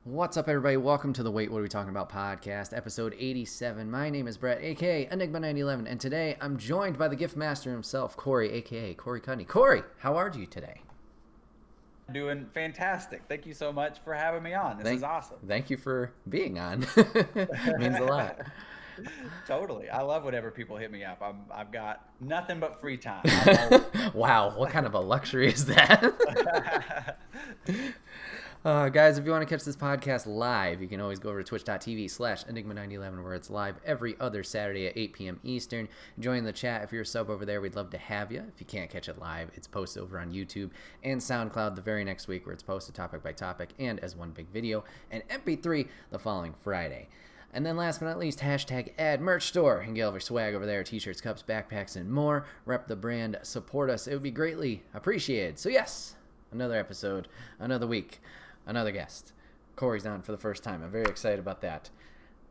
What's up, everybody? Welcome to the Wait, What Are We Talking About podcast, episode 87. My name is Bret, aka Enigma911, and today I'm joined by the gift master himself, Corey, aka Corey Cudney. Corey, how are you today? Doing fantastic. Thank you so much for having me on. This is awesome. Thank you for being on. Means a lot. Totally. I love whenever people hit me up. I've got nothing but free time. Wow, what kind of a luxury is that? Guys, if you want to catch this podcast live, you can always go over to twitch.tv/Enigma911, where it's live every other Saturday at 8 p.m. Eastern. Join the chat. If you're a sub over there, we'd love to have you. If you can't catch it live, it's posted over on YouTube and SoundCloud the very next week, where it's posted topic by topic and as one big video, and MP3 the following Friday. And then last but not least, hashtag ad merch store and get all of your swag over there, t-shirts, cups, backpacks, and more. Rep the brand, support us. It would be greatly appreciated. So yes, another episode, another week, another guest. Corey's on for the first time. I'm very excited about that.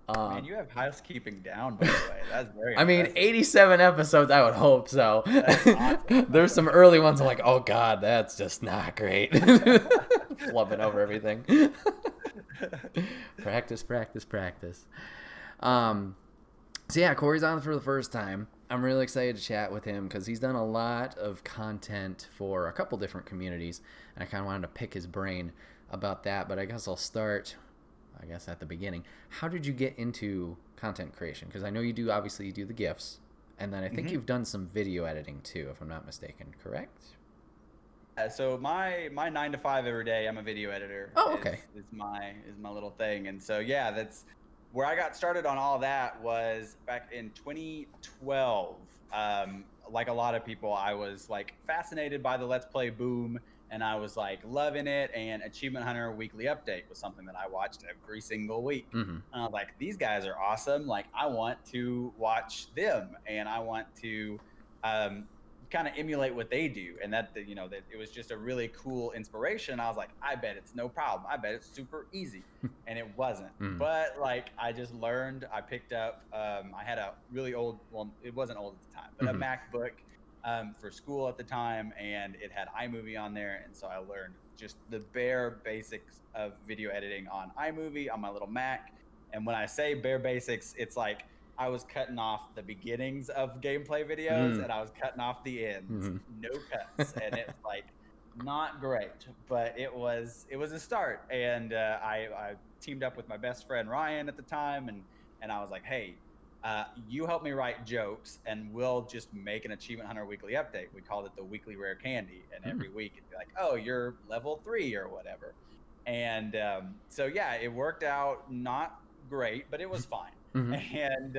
Man, you have housekeeping down, by the way. That's very I mean, impressive. 87 episodes, I would hope so. Awesome. There's some early ones I'm like, oh God, that's just not great. Flubbing over everything. Practice. So yeah, Corey's on for the first time. I'm really excited to chat with him because he's done a lot of content for a couple different communities, and I kind of wanted to pick his brain about that. But I guess I'll start, at the beginning. How did you get into content creation? Because I know you do the GIFs, and then I think you've done some video editing too, if I'm not mistaken, correct? So my 9 to 5 every day, I'm a video editor. Oh, okay. Is my little thing. And so yeah, that's where I got started on all that was back in 2012. Like a lot of people, I was like fascinated by the Let's Play boom, and I was like loving it. And Achievement Hunter Weekly Update was something that I watched every single week. And I was like, these guys are awesome. Like, I want to watch them, and I want to kind of emulate what they do. And that it was just a really cool inspiration. I was like, I bet it's no problem. I bet it's super easy. And it wasn't. But like, I just learned. I picked up, I had a really old, well, it wasn't old at the time, but a MacBook for school at the time, and it had iMovie on there. And so I learned just the bare basics of video editing on iMovie on my little Mac. And when I say bare basics, it's like I was cutting off the beginnings of gameplay videos and I was cutting off the ends, no cuts. And it's like not great, but it was a start. And I teamed up with my best friend Ryan at the time, and I was like, hey, you help me write jokes, and we'll just make an Achievement Hunter Weekly Update. We called it the Weekly Rare Candy, and every week it'd be like, oh, you're level 3 or whatever. And so yeah, it worked out not great, but it was fine. And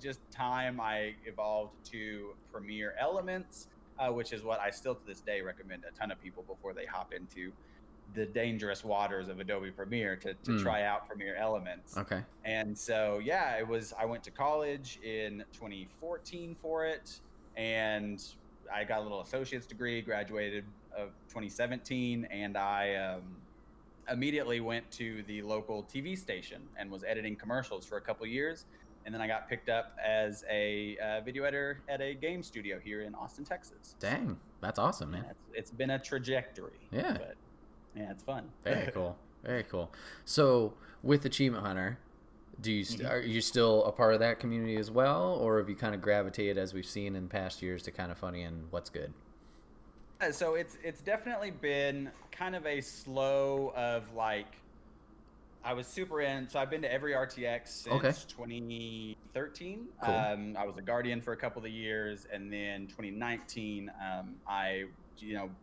just time, I evolved to Premiere Elements, which is what I still to this day recommend a ton of people before they hop into the dangerous waters of Adobe Premiere to try out Premiere Elements. Okay. And so, yeah, I went to college in 2014 for it, and I got a little associate's degree, graduated of 2017, and I immediately went to the local TV station and was editing commercials for a couple years. And then I got picked up as a video editor at a game studio here in Austin, Texas. Dang, that's awesome, man. It's been a trajectory. Yeah. But yeah, it's fun. Very cool. Very cool. So with Achievement Hunter, are you still a part of that community as well? Or have you kind of gravitated, as we've seen in past years, to kind of funny and what's good? So it's definitely been kind of a slow of like, I was super in. So I've been to every RTX since 2013. Cool. I was a Guardian for a couple of years, and then 2019, I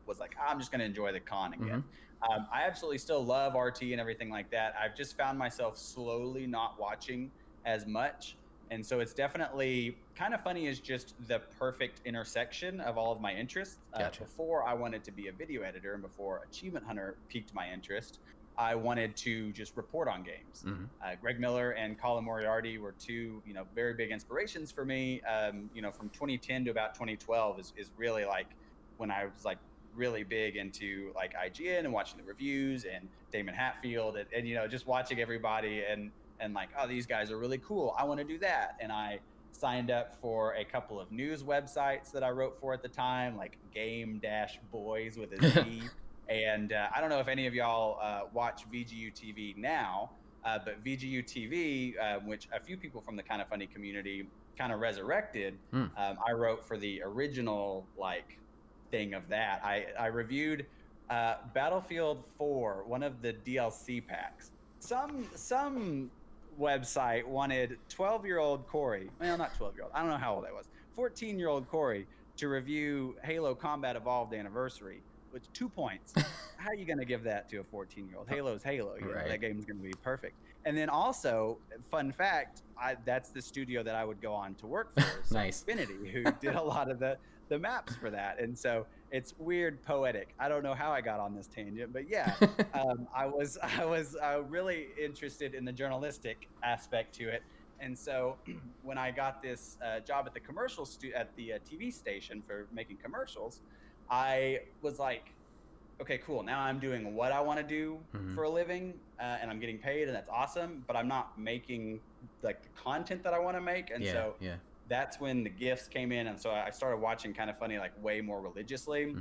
was like, I'm just going to enjoy the con again. I absolutely still love RT and everything like that. I've just found myself slowly not watching as much. And so it's definitely kind of funny, is just the perfect intersection of all of my interests. Gotcha. Before I wanted to be a video editor, and before Achievement Hunter piqued my interest, I wanted to just report on games. Greg Miller and Colin Moriarty were two, very big inspirations for me. From 2010 to about 2012 is really like when I was like really big into like IGN and watching the reviews and Damon Hatfield and just watching everybody and like, oh, these guys are really cool. I want to do that. And I signed up for a couple of news websites that I wrote for at the time, like Game-Boys with a Z. And I don't know if any of y'all watch VGU TV now, but VGU TV, which a few people from the Kind of Funny community kind of resurrected, I wrote for the original like thing of that. I reviewed Battlefield 4, one of the DLC packs. Some website wanted 12-year-old Corey, well, not 12-year-old, I don't know how old I was, 14-year-old Corey to review Halo Combat Evolved Anniversary, which 2 points. How are you going to give that to a 14-year-old? Halo's Halo. You know, that game's going to be perfect. And then also, fun fact, that's the studio that I would go on to work for, Nice. Infinity, who did a lot of the maps for that. And so it's weird, poetic. I don't know how I got on this tangent, but yeah, I was really interested in the journalistic aspect to it. And so when I got this job at the at the TV station for making commercials, I was like, okay, cool. Now I'm doing what I want to do for a living, and I'm getting paid, and that's awesome. But I'm not making like the content that I want to make, and that's when the gifts came in, and so I started watching Kind of Funny like way more religiously.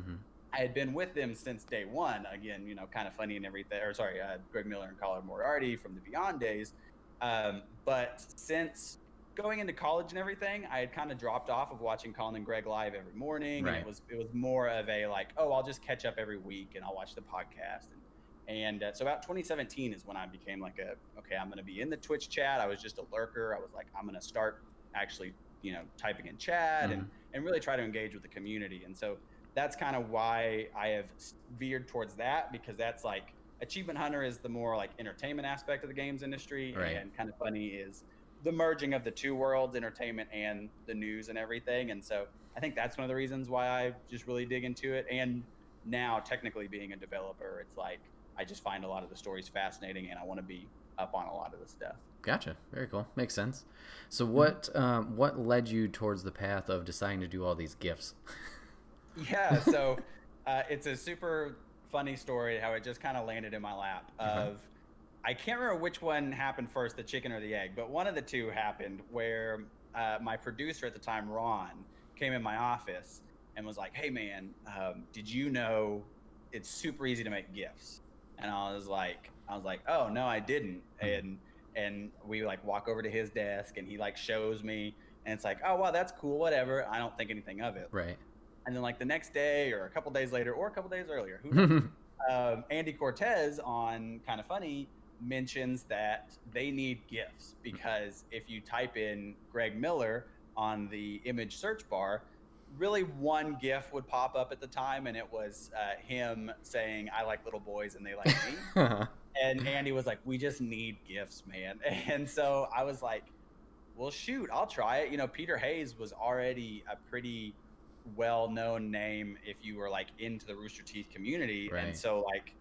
I had been with them since day one. Again, you know, Kind of Funny and everything. Or sorry, Greg Miller and Colin Moriarty from the Beyond days. But since going into college and everything, I had kind of dropped off of watching Colin and Greg live every morning. Right. And it was more of a like, oh, I'll just catch up every week and I'll watch the podcast. And so about 2017 is when I became like okay, I'm going to be in the Twitch chat. I was just a lurker. I was like, I'm going to start actually, you know, typing in chat and really try to engage with the community. And so that's kind of why I have veered towards that, because that's like Achievement Hunter is the more like entertainment aspect of the games industry, and Kind of Funny is the merging of the two worlds, entertainment and the news and everything. And so I think that's one of the reasons why I just really dig into it. And now technically being a developer, it's like I just find a lot of the stories fascinating and I want to be up on a lot of the stuff. Gotcha. Very cool. Makes sense. So what led you towards the path of deciding to do all these GIFs? Yeah, so it's a super funny story how it just kind of landed in my lap of I can't remember which one happened first, the chicken or the egg, but one of the two happened where my producer at the time, Ron, came in my office and was like, hey man, did you know it's super easy to make GIFs? And I was like, oh no, I didn't. And we like walk over to his desk and he like shows me and it's like, oh wow, that's cool, whatever. I don't think anything of it. Right. And then like the next day or a couple days later or a couple days earlier, who knows? Andy Cortez on Kind of Funny mentions that they need GIFs because if you type in Greg Miller on the image search bar, really one GIF would pop up at the time, and it was him saying, I like little boys and they like me. And Andy was like, we just need GIFs, man. And so I was like, well, shoot, I'll try it. You know, Peter Hayes was already a pretty well-known name if you were like into the Rooster Teeth community. Right. And so like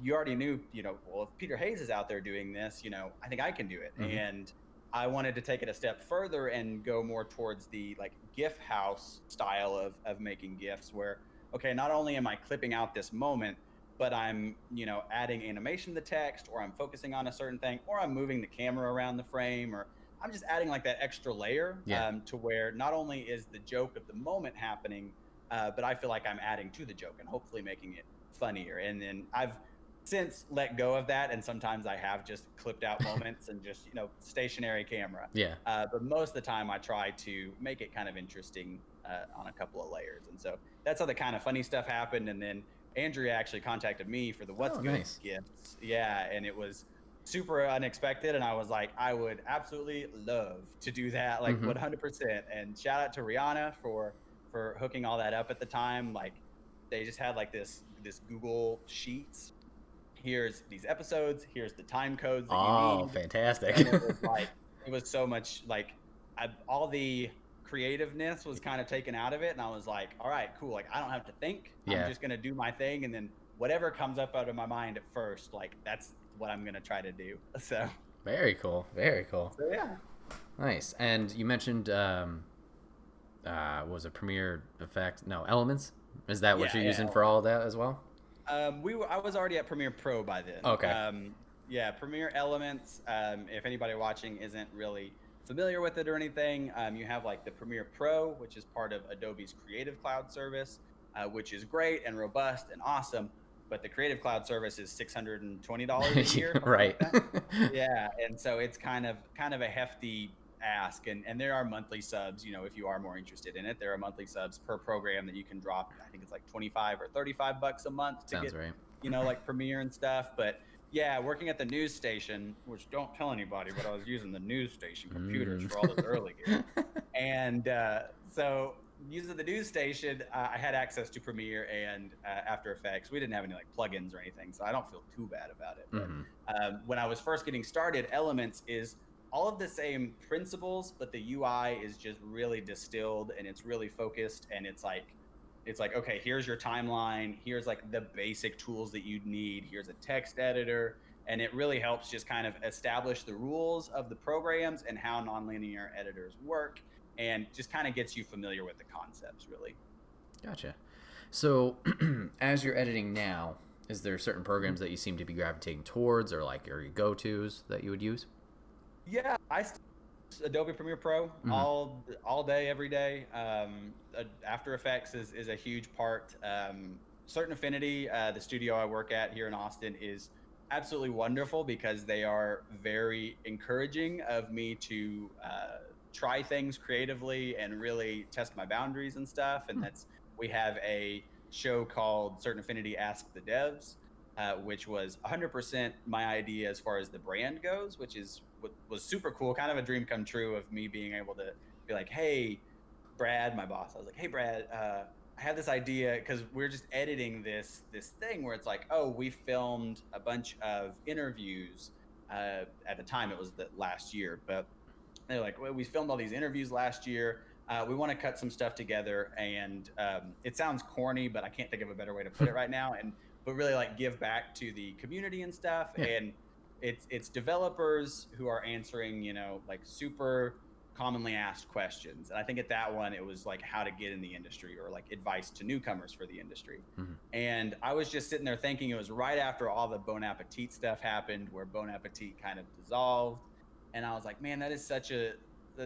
you already knew, you know, well, if Peter Hayes is out there doing this, you know, I think I can do it. And I wanted to take it a step further and go more towards the like GIF house style of making GIFs where, okay, not only am I clipping out this moment, but I'm, you know, adding animation to the text, or I'm focusing on a certain thing, or I'm moving the camera around the frame, or I'm just adding like that extra layer to where not only is the joke of the moment happening, but I feel like I'm adding to the joke and hopefully making it funnier. And then I've since let go of that, and sometimes I have just clipped out moments and just, you know, stationary camera. Yeah. But most of the time I try to make it kind of interesting on a couple of layers. And so that's how the Kind of Funny stuff happened. And then Andrea actually contacted me for the What's Good gifts. Yeah, and it was super unexpected, and I was like, I would absolutely love to do that, like 100%. And shout out to Rihanna for hooking all that up at the time. Like they just had like this Google Sheets. Here's these episodes. Here's the time codes that you need. Oh, fantastic! And it was like it was so much like all the creativeness was kind of taken out of it, and I was like, all right, cool. Like I don't have to think. Yeah. I'm just gonna do my thing, and then whatever comes up out of my mind at first, like that's what I'm gonna try to do. So very cool. So yeah, nice. And you mentioned was it Premiere Effects? No, Elements. Is that what you're using for all of that as well? I was already at Premiere Pro by then. Okay. Yeah, Premiere Elements. If anybody watching isn't really familiar with it or anything, you have like the Premiere Pro, which is part of Adobe's Creative Cloud service, which is great and robust and awesome. but the Creative Cloud service is $620 a year. Right. Like yeah, and so it's kind of a hefty ask, and there are monthly subs, if you are more interested in it. There are monthly subs per program that you can drop. I think it's like 25 or 35 bucks a month to Sounds get right. like Premiere and stuff. But yeah, working at the news station, which don't tell anybody, but I was using the news station computers for all those early years. And so using the news station, I had access to Premiere and After Effects. We didn't have any like plugins or anything, so I don't feel too bad about it. But when I was first getting started, Elements is all of the same principles, but the UI is just really distilled and it's really focused. And it's like, okay, here's your timeline. Here's like the basic tools that you'd need. Here's a text editor. And it really helps just kind of establish the rules of the programs and how nonlinear editors work, and just kind of gets you familiar with the concepts, really. Gotcha. So as you're editing now, is there certain programs that you seem to be gravitating towards, or like are your go-tos that you would use? Yeah, I still use Adobe Premiere Pro all day, every day. After Effects is a huge part. Certain Affinity, the studio I work at here in Austin, is absolutely wonderful because they are very encouraging of me to try things creatively and really test my boundaries and stuff. And we have a show called Certain Affinity Ask the Devs, which was 100% my idea as far as the brand goes, which was super cool, kind of a dream come true of me being able to be like, hey, Brad, my boss, I was like, hey, Brad, I have this idea, because we're just editing this thing where it's like, oh, we filmed a bunch of interviews. At the time, it was the last year, but they're like, well, we filmed all these interviews last year. We want to cut some stuff together, and it sounds corny, but I can't think of a better way to put it right now. But really like give back to the community and stuff. Yeah. And it's developers who are answering, like super commonly asked questions. And I think at that one, it was like how to get in the industry, or like advice to newcomers for the industry. And I was just sitting there thinking, it was right after all the Bon Appetit stuff happened, where Bon Appetit kind of dissolved. And I was like, man, that's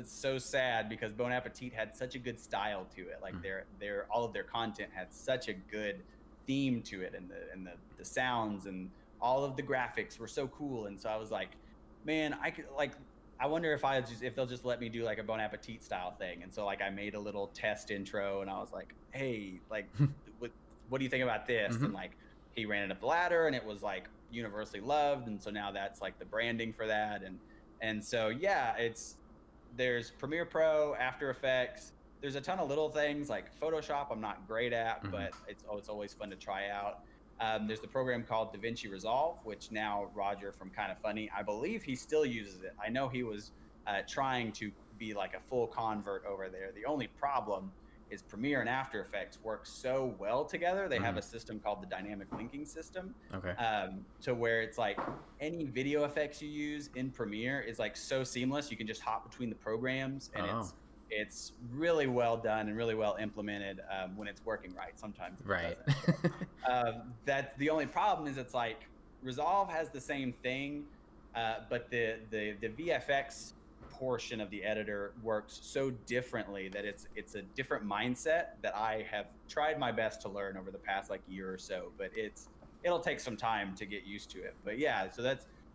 so sad, because Bon Appetit had such a good style to it. Like their all of their content had such a good theme to it, and the sounds and all of the graphics were so cool. And so I was like, man, I wonder if they'll just let me do like a Bon Appetit style thing. And so like I made a little test intro, and I was like, hey, like what do you think about this? And like he ran it up the ladder, and it was like universally loved. And so now that's like the branding for that. And so yeah, there's Premiere Pro, After Effects. There's a ton of little things like Photoshop I'm not great at, but it's always fun to try out. There's the program called DaVinci Resolve, which now Roger from Kind of Funny, I believe he still uses it. I know he was trying to be like a full convert over there. The only problem is Premiere and After Effects work so well together. They have a system called the dynamic linking system. Okay. To where it's like any video effects you use in Premiere is like so seamless. You can just hop between the programs, and it's really well done and really well implemented when it's working right. Sometimes it doesn't. That's the only problem, is it's like Resolve has the same thing, but the VFX portion of the editor works so differently that it's a different mindset that I have tried my best to learn over the past like year or so, but it'll take some time to get used to it. But yeah, so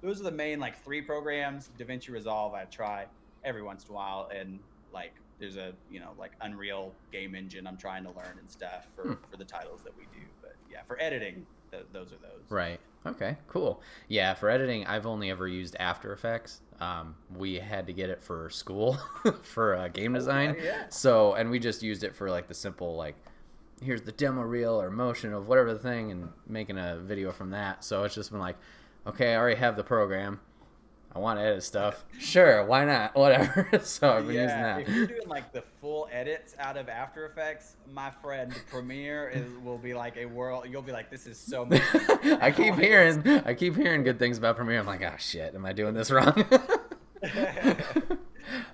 those are the main like 3 programs. DaVinci Resolve I try every once in a while, and like there's a like Unreal game engine I'm trying to learn and stuff for the titles that we do. But yeah, for editing, those are those. Right. Okay, cool. Yeah, for editing, I've only ever used After Effects. We had to get it for school for game design. Yeah. So, and we just used it for like the simple, like, here's the demo reel or motion of whatever the thing, and making a video from that. So it's just been like, okay, I already have the program. I want to edit stuff. Sure, why not? Whatever. So I've been using that. If you're doing like the full edits out of After Effects, my friend, Premiere will be like a world. You'll be like, this is so much. I keep hearing good things about Premiere. I'm like, oh shit, am I doing this wrong?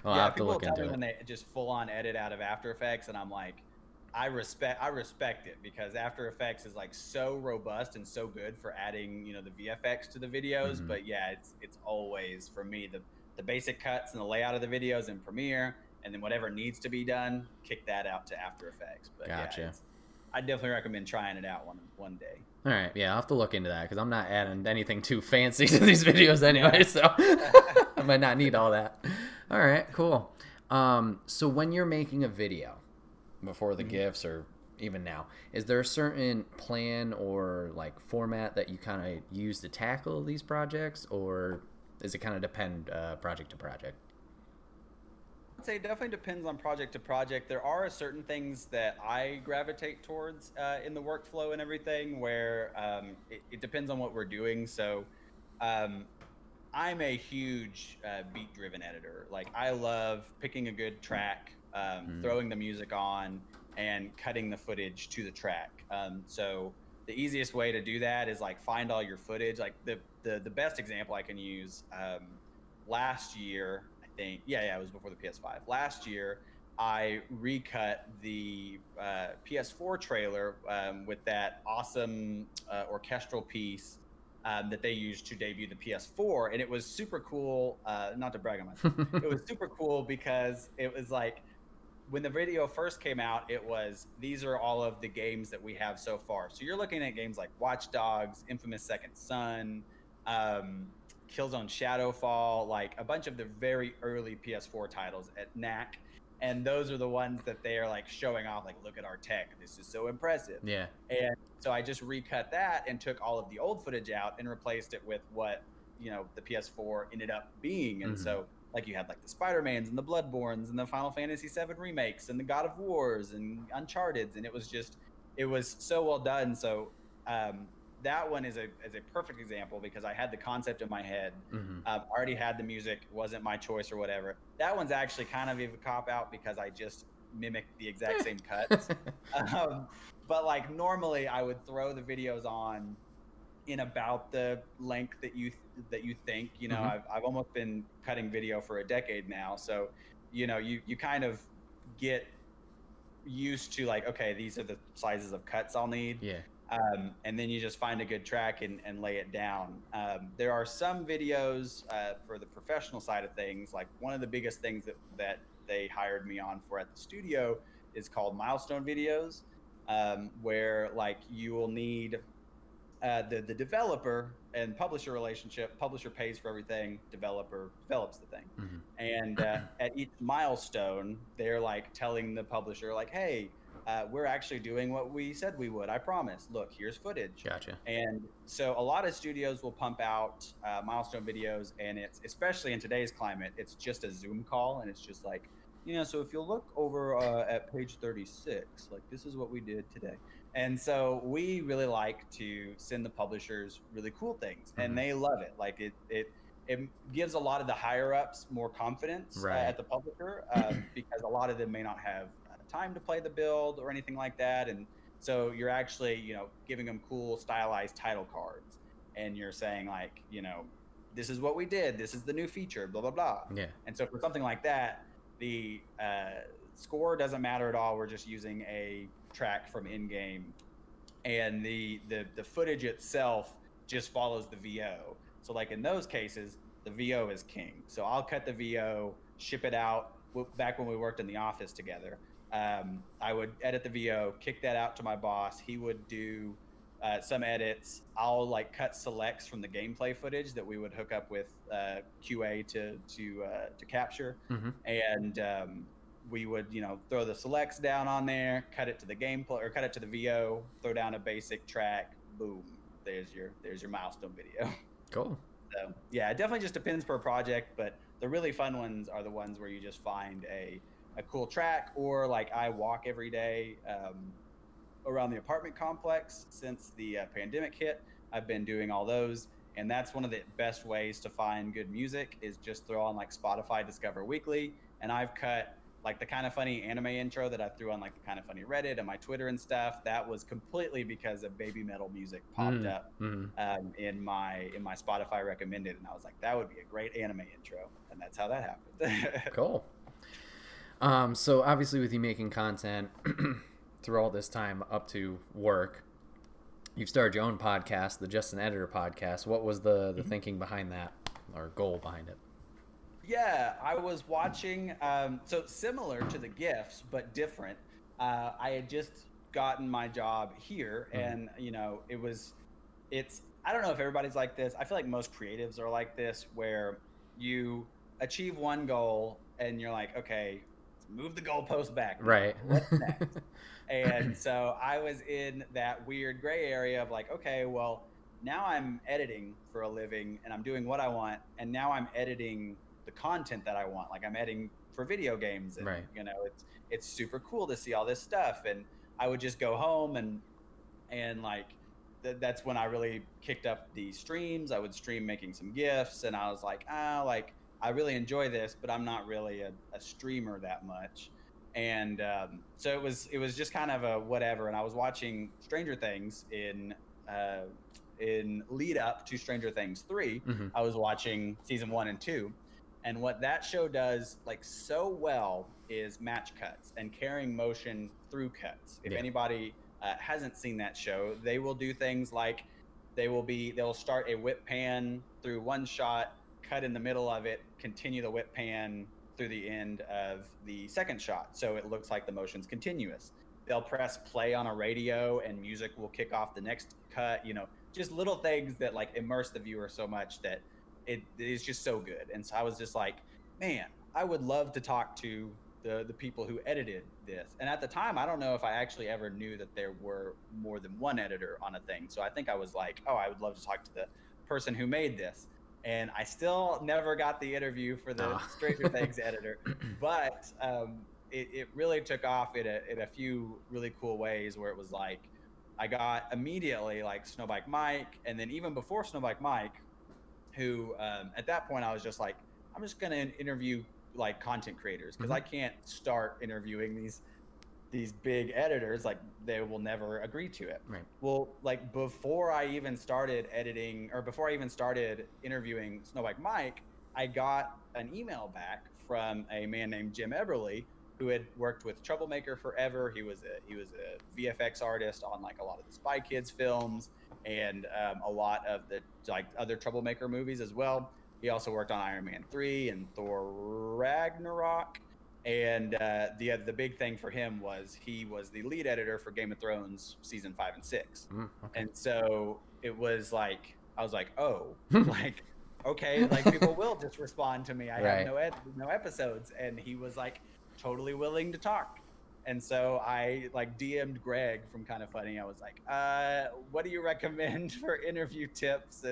I'll have to look into it. When they just full on edit out of After Effects, and I'm like, I respect it, because After Effects is like so robust and so good for adding, the VFX to the videos. But yeah, it's always for me the basic cuts and the layout of the videos in Premiere, and then whatever needs to be done, kick that out to After Effects. But gotcha. Yeah, I definitely recommend trying it out one day. All right, yeah, I'll have to look into that because I'm not adding anything too fancy to these videos anyway, so I might not need all that. All right, cool. So when you're making a video before the GIFs or even now, is there a certain plan or like format that you kind of use to tackle these projects, or does it kind of depend project to project? I'd say it definitely depends on project to project. There are certain things that I gravitate towards in the workflow and everything where it depends on what we're doing. So um, I'm a huge beat-driven editor. Like I love picking a good track, throwing the music on, and cutting the footage to the track. So the easiest way to do that is like find all your footage. Like the best example I can use last year, I think, yeah, it was before the PS5. Last year, I recut the PS4 trailer with that awesome orchestral piece that they used to debut the PS4, and it was super cool. Not to brag on myself, it was super cool because it was like when the video first came out, it was these are all of the games that we have so far. So you're looking at games like Watch Dogs, Infamous Second Son, Killzone Shadowfall, like a bunch of the very early PS4 titles at NAC. And those are the ones that they are like showing off, like, look at our tech. This is so impressive. Yeah. And so I just recut that and took all of the old footage out and replaced it with what, the PS4 ended up being. And so like you had like the Spider-Mans and the Bloodborns and the Final Fantasy VII remakes and the God of Wars and Uncharted. And it was so well done. So that one is a perfect example because I had the concept in my head. Already had the music, wasn't my choice or whatever. That one's actually kind of a cop out because I just mimicked the exact same cuts. But like normally I would throw the videos on in about the length that you think. I've almost been cutting video for a decade now, so you kind of get used to like, okay, these are the sizes of cuts I'll need. And then you just find a good track and lay it down. There are some videos for the professional side of things. Like one of the biggest things that they hired me on for at the studio is called milestone videos, where like you will need the developer and publisher relationship. Publisher pays for everything, developer develops the thing. And at each milestone, they're like telling the publisher like, hey, we're actually doing what we said we would. I promise. Look, here's footage. Gotcha. And so a lot of studios will pump out milestone videos, and it's, especially in today's climate, it's just a Zoom call, and it's just like, so if you'll look over at page 36, like this is what we did today. And so we really like to send the publishers really cool things, and they love it. Like it gives a lot of the higher ups more confidence at the publisher because a lot of them may not have time to play the build or anything like that. And so you're actually, giving them cool stylized title cards, and you're saying like, this is what we did. This is the new feature, blah, blah, blah. Yeah. And so for something like that, the score doesn't matter at all. We're just using a track from in-game, and the footage itself just follows the VO. So like in those cases, the VO is king. So I'll cut the VO, ship it out. Back when we worked in the office together, I would edit the VO, kick that out to my boss. He would do some edits. I'll like cut selects from the gameplay footage that we would hook up with QA to capture, and we would throw the selects down on there, cut it to the gameplay or cut it to the VO, throw down a basic track, boom, there's your milestone video. Cool. So yeah, it definitely just depends per project, but the really fun ones are the ones where you just find a cool track, or like I walk every day around the apartment complex since the pandemic hit. I've been doing all those, and that's one of the best ways to find good music is just throw on like Spotify Discover Weekly. And I've cut like the Kind of Funny anime intro that I threw on like the Kind of Funny Reddit and my Twitter and stuff. That was completely because of baby metal music popped up in my Spotify recommended, and I was like, that would be a great anime intro, and that's how that happened. Cool. So obviously with you making content through all this time up to work, you've started your own podcast, the Just an Editor podcast. What was the thinking behind that, or goal behind it? Yeah, I was watching, so similar to the GIFs, but different. I had just gotten my job here, and it's I don't know if everybody's like this. I feel like most creatives are like this, where you achieve one goal and you're like, okay, let's move the goalpost back now. Right. What's next? And so I was in that weird gray area of like, okay, well, now I'm editing for a living and I'm doing what I want, and now I'm editing the content that I want. Like I'm editing for video games, and Right. it's super cool to see all this stuff. And I would just go home and like that's when I really kicked up the streams. I would stream making some GIFs, and I was like, like I really enjoy this, but I'm not really a streamer that much. And so it was just kind of a whatever. And I was watching Stranger Things in lead up to Stranger Things 3. I was watching season 1 and 2. And what that show does like so well is match cuts and carrying motion through cuts. If anybody hasn't seen that show, they will do things like they'll start a whip pan through one shot, cut in the middle of it, continue the whip pan through the end of the second shot, so it looks like the motion's continuous. They'll press play on a radio and music will kick off the next cut. Just little things that like immerse the viewer so much that it is just so good. And so I was just like, man, I would love to talk to the people who edited this. And at the time, I don't know if I actually ever knew that there were more than one editor on a thing. So I think I was like, oh, I would love to talk to the person who made this. And I still never got the interview for the Stranger Things editor, but it really took off in a few really cool ways, where it was like I got immediately like Snowbike Mike, and then even before Snowbike Mike, who at that point I was just like, I'm just gonna interview like content creators, because I can't start interviewing these big editors, like they will never agree to it. Right. Well, like before I even started editing, or before I even started interviewing Snowbike Mike, I got an email back from a man named Jim Eberly, who had worked with Troublemaker forever. He was a VFX artist on like a lot of the Spy Kids films and a lot of the like other Troublemaker movies as well. He also worked on Iron Man 3 and Thor Ragnarok. And the big thing for him was he was the lead editor for Game of Thrones season 5 and 6. Okay. And so it was like, I was like, oh, like, okay, like people will just respond to me. I have no episodes. And he was like totally willing to talk. And so I like DM'd Greg from Kind of Funny. I was like, what do you recommend for interview tips?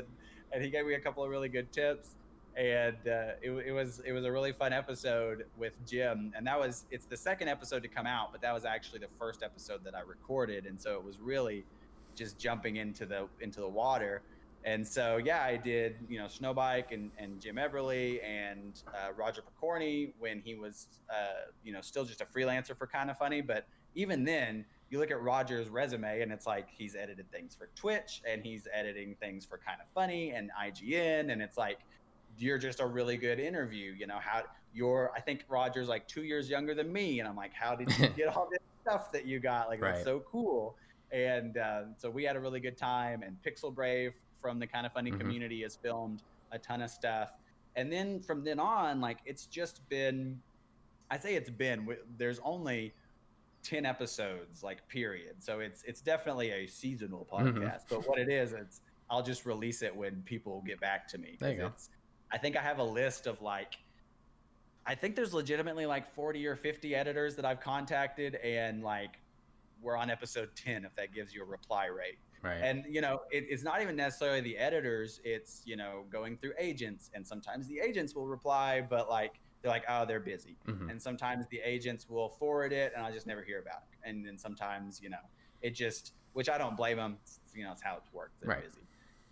And he gave me a couple of really good tips. And it was a really fun episode with Jim. And it's the second episode to come out, but that was actually the first episode that I recorded. And so it was really just jumping into the water. And so, yeah, I did, Snowbike and Jim Eberly and Roger Picorni when he was, still just a freelancer for Kind of Funny. But even then, you look at Roger's resume and it's like he's edited things for Twitch and he's editing things for Kind of Funny and IGN. And it's like, you're just a really good interview. I think Roger's like 2 years younger than me. And I'm like, how did you get all this stuff that you got? Like, that's so cool. And so we had a really good time. And Pixel Brave from the Kind of Funny community has filmed a ton of stuff. And then from then on, like, it's just been, there's only 10 episodes, like, period. So it's definitely a seasonal podcast. But what it is, I'll just release it when people get back to me. There you go. I think I have a list of I think there's legitimately like 40 or 50 editors that I've contacted, and like we're on episode 10, if that gives you a reply rate. Right. And, it's not even necessarily the editors. It's, going through agents, and sometimes the agents will reply, but like, they're like, oh, they're busy. And sometimes the agents will forward it and I just never hear about it. And then sometimes, it just, which I don't blame them. It's how it's worked. They're busy.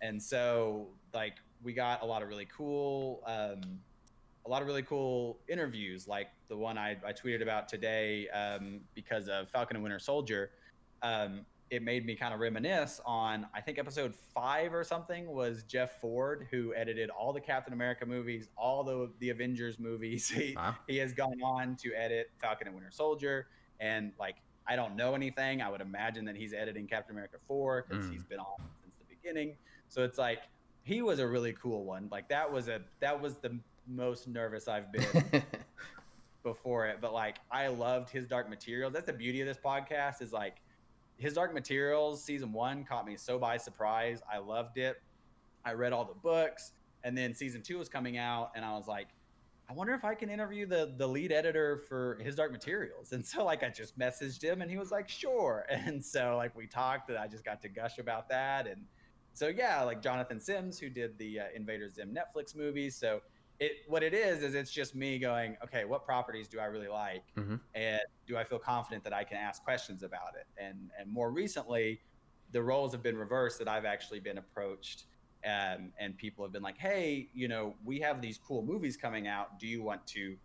And so like, we got a lot of really cool interviews, like the one I tweeted about today because of Falcon and Winter Soldier. It made me kind of reminisce on, I think episode 5 or something was Jeff Ford, who edited all the Captain America movies, all the Avengers movies. He has gone on to edit Falcon and Winter Soldier. And like, I don't know anything. I would imagine that he's editing Captain America 4 because he's been on since the beginning. So it's like, he was a really cool one. Like that was the most nervous I've been before it. But like, I loved his Dark Materials. That's the beauty of this podcast, is like, His Dark Materials season 1 caught me so by surprise. I loved it. I read all the books, and then season 2 was coming out, and I was like, I wonder if I can interview the lead editor for His Dark Materials. And so like I just messaged him, and he was like, sure. And so like we talked, and I just got to gush about that. And so yeah, like Jonathan Sims, who did the Invader Zim Netflix movies. So what it is it's just me going, okay, what properties do I really like, and do I feel confident that I can ask questions about it? And more recently, the roles have been reversed, that I've actually been approached, and people have been like, hey, we have these cool movies coming out. Do you want to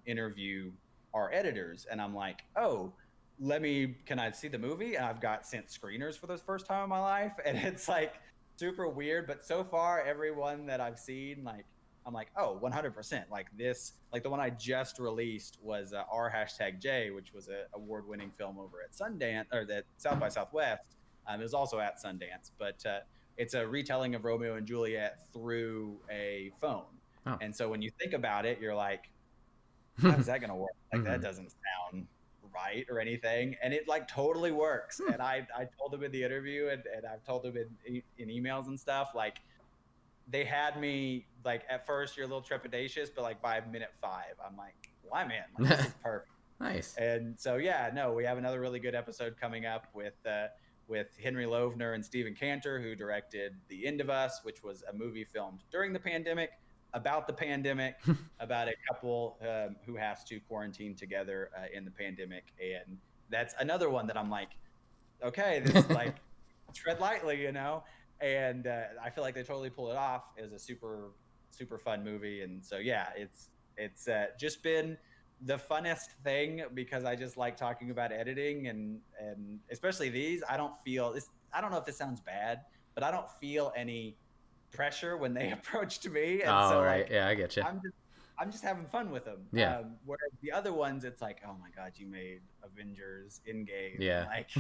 interview our editors? And I'm like, oh, can I see the movie? And I've got sent screeners for the first time in my life, and it's like super weird. But so far, everyone that I've seen, like, I'm like, oh, 100%. Like this, like the one I just released was R#J, which was an award-winning film over at Sundance, or that South by Southwest. It was also at Sundance, but it's a retelling of Romeo and Juliet through a phone. Oh. And so when you think about it, you're like, how is that going to work? Like that doesn't sound right or anything. And it like totally works. And I told him in the interview, and I've told him in emails and stuff, like, they had me like, at first you're a little trepidatious, but like by minute 5, I'm like, well, I'm in. Like, this is perfect. Nice. And so yeah, no, we have another really good episode coming up with Henry Lovner and Stephen Cantor, who directed The End of Us, which was a movie filmed during the pandemic, about the pandemic, about a couple who has to quarantine together in the pandemic. And that's another one that I'm like, okay, this is like, tread lightly, And I feel like they totally pull it off. It was a super, super fun movie. And so, yeah, it's just been the funnest thing, because I just like talking about editing, and especially these. I don't know if this sounds bad, but I don't feel any pressure when they approached me. And oh, so, right. like, Yeah, I get you. I'm just having fun with them. Yeah. Whereas the other ones, it's like, oh my God, you made Avengers Endgame. Yeah. Like,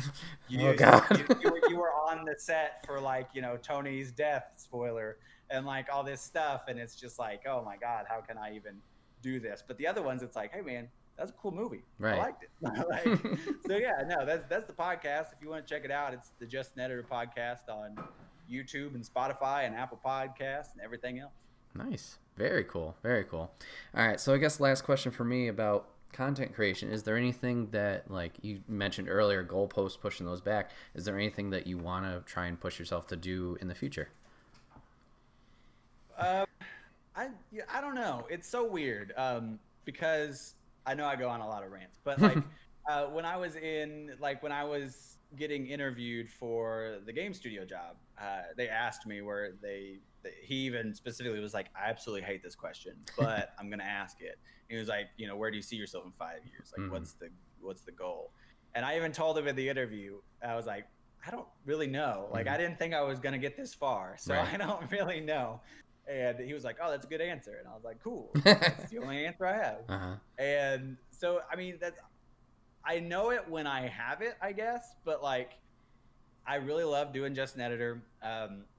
oh God. you were on the set for like, Tony's death, spoiler, and like all this stuff. And it's just like, oh my God, how can I even do this? But the other ones, it's like, hey man, that's a cool movie. Right. I liked it. So yeah, no, that's the podcast. If you want to check it out, it's the Just an Editor podcast on YouTube and Spotify and Apple Podcasts and everything else. Nice. Very cool. Very cool. All right. So I guess last question for me about content creation. Is there anything that, like you mentioned earlier, goalposts, pushing those back, is there anything that you want to try and push yourself to do in the future? I don't know. It's so weird because I know I go on a lot of rants, but like when I was getting interviewed for the game studio job, they asked me he even specifically was like, I absolutely hate this question, but I'm going to ask it. He was like, where do you see yourself in 5 years? Like, what's the goal? And I even told him in the interview, I was like, I don't really know. Like, I didn't think I was going to get this far. So right. I don't really know. And he was like, oh, that's a good answer. And I was like, cool. That's the only answer I have. Uh-huh. And so, I mean, I know it when I have it, I guess, but like, I really love doing Just an Editor.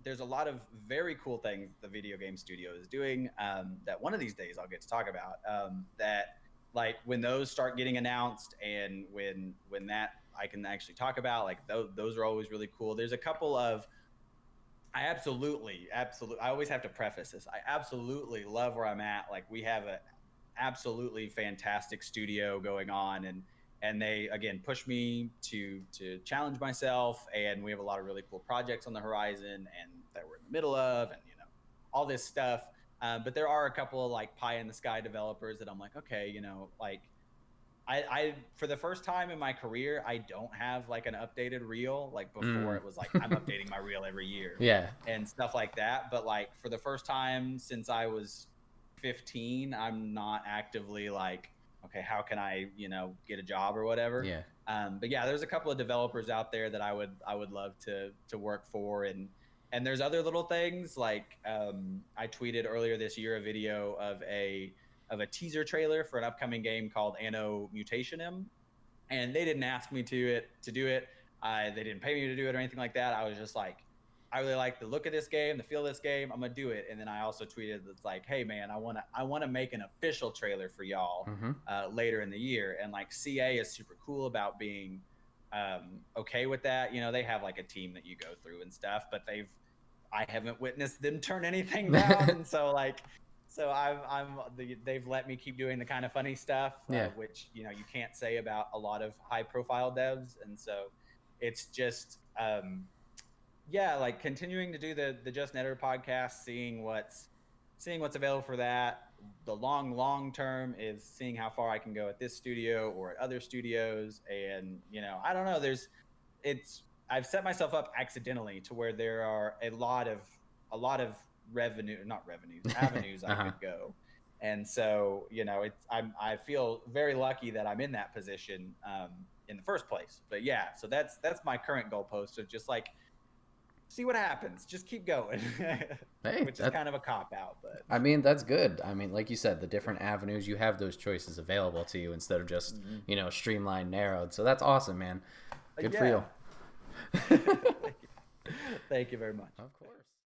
There's a lot of very cool things the video game studio is doing that one of these days I'll get to talk about, that like when those start getting announced, and when that I can actually talk about, like those are always really cool. There's a couple of, I absolutely, I always have to preface this. I absolutely love where I'm at. Like, we have a absolutely fantastic studio going on, and they, again, push me to challenge myself. And we have a lot of really cool projects on the horizon, and that we're in the middle of, and, all this stuff. But there are a couple of like pie in the sky developers that I'm like, okay, like I for the first time in my career, I don't have like an updated reel. Like before it was like, I'm updating my reel every year. Yeah. And stuff like that. But like for the first time since I was 15, I'm not actively like, okay, how can I, get a job or whatever. Yeah. But yeah, there's a couple of developers out there that I would love to work for. And there's other little things like, I tweeted earlier this year a video of a teaser trailer for an upcoming game called Anno Mutationem, and they didn't ask me to do it. They didn't pay me to do it or anything like that. I was just like, I really like the look of this game, the feel of this game. I'm gonna do it. And then I also tweeted that's like, hey man, I wanna make an official trailer for y'all later in the year. And like CA is super cool about being okay with that. You know, they have like a team that you go through and stuff, but I haven't witnessed them turn anything down. And so like, so they've let me keep doing the kind of funny stuff, which, you know, you can't say about a lot of high profile devs. And so it's just, like continuing to do the Just Netter podcast, seeing what's available for that. The long term is seeing how far I can go at this studio or at other studios. And, you know, I don't know, I've set myself up accidentally to where there are a lot of avenues I could go. And so, you know, I feel very lucky that I'm in that position in the first place. But yeah, so that's my current goalpost of just like, see what happens. Just keep going. Hey, which is kind of a cop out, but I mean, that's good. I mean, like you said, the different avenues, you have those choices available to you instead of just, you know, streamlined, narrowed. So that's awesome, man. Good for you. Thank you very much. Of course.